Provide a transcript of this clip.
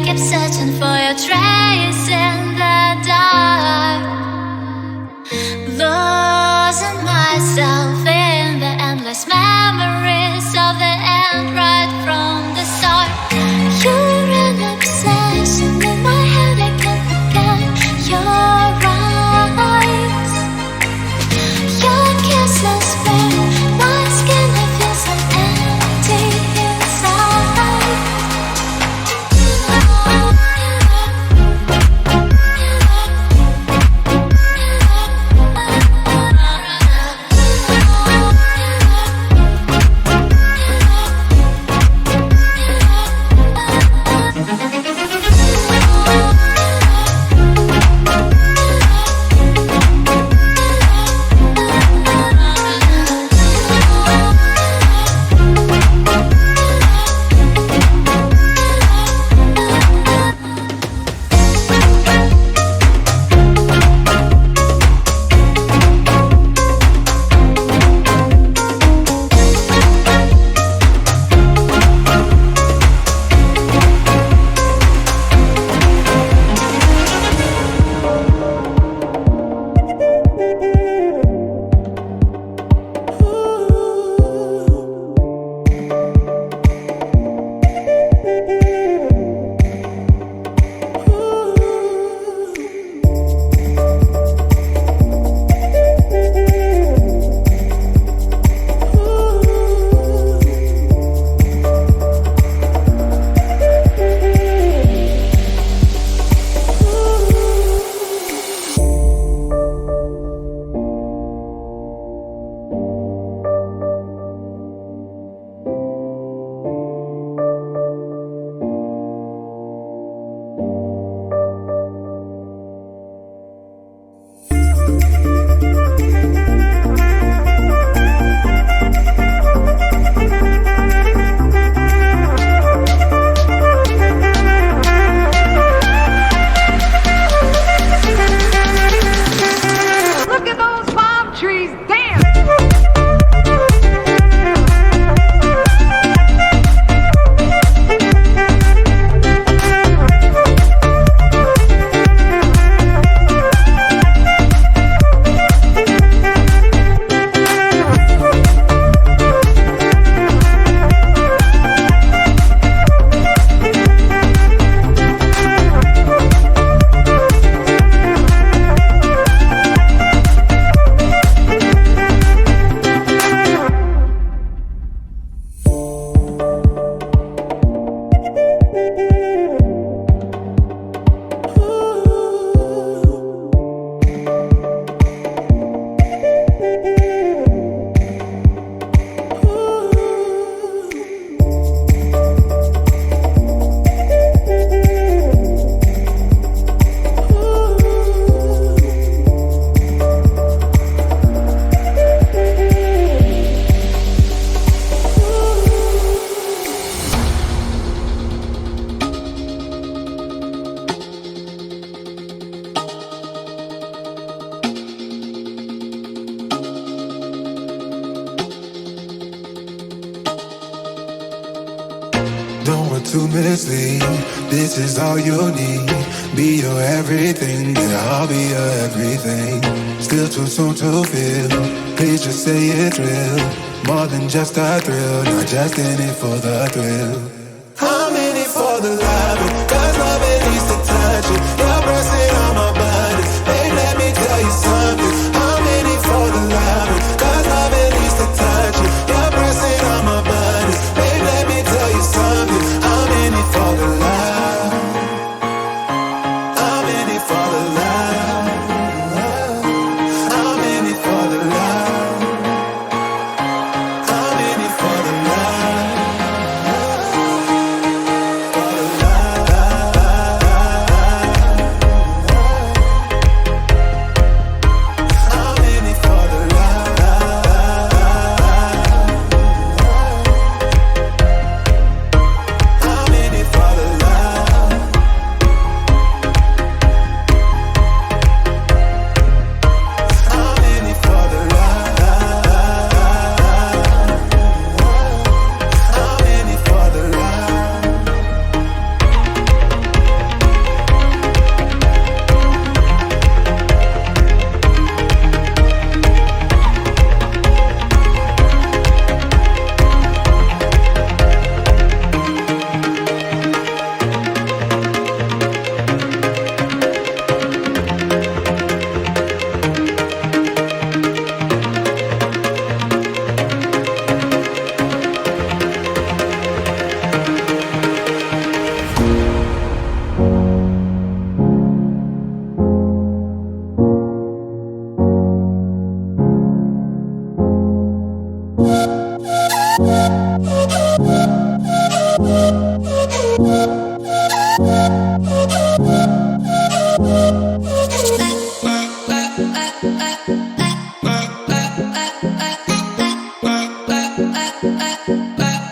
keep searching for your trace in the dark, losing myself in the endless memories of the end right from the start. You're an obsession in my head, I can't forget your eyes. Your kisses burn my skin, I feel so empty inside. Don't want to mislead, this is all you need. Be your everything, yeah, I'll be your everything. Still too soon to feel, please just say it's real. More than just a thrill, not just in it for the thrill. I'm in it for the love, cause love it needs to touch it. You're pressing on my body, babe, let me tell you something. I'm in it for the love, cause love it needs to touch it. You're pressing on my body, babe, let me tell you something. I'm in it for the love. I'm in it for the love. I'm in it for the love. I'm in it for the love. For the love. ah, ah.